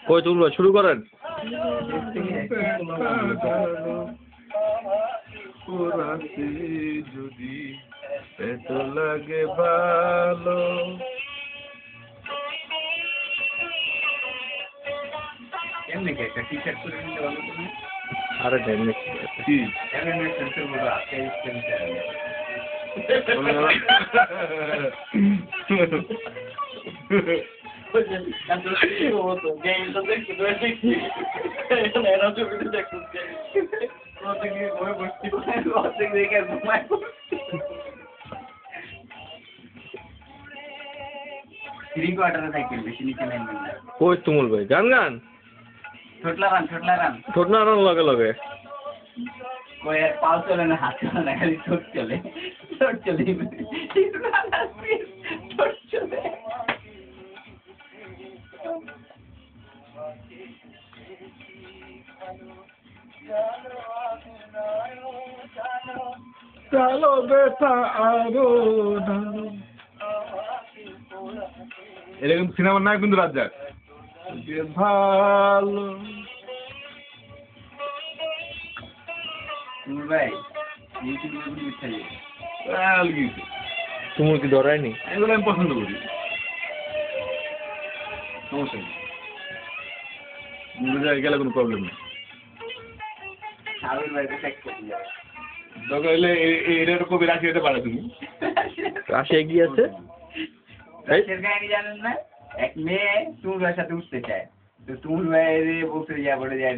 কই তুলবো, শুরু করেন। যদি এত লাগে ভালো এমনি কি একটা টি-শার্ট করে নিতে ভালো তুমি? আরে দেন কি এমনি সেন্সর বড় আছে সেন্সর কই তুমুল ভাই গান গান ছোটলা রান ছোট না রান লগে লগে ওই পাও চলে না, হাত চলে না, খালি ছোট চলে চলো বেটা আরো এরকম সিনেমার নায়ক কিন্তু রাজ্জাক ভালো ভাই তুমুল কি ধরায়নি? এগুলো আমি পছন্দ করি, সমস্যা নেই, গেলে কোনো প্রবলেম নেই। দরকার হলে এর কবি রাশি হতে পারে তুমি। রাশি এগিয়ে আছে। জানেন না, এক মেয়ে তুমুল ভাইয়ের সাথে উঠতে চায়, তো তুমুল ভাইয়ের বলতে যা বলে যায়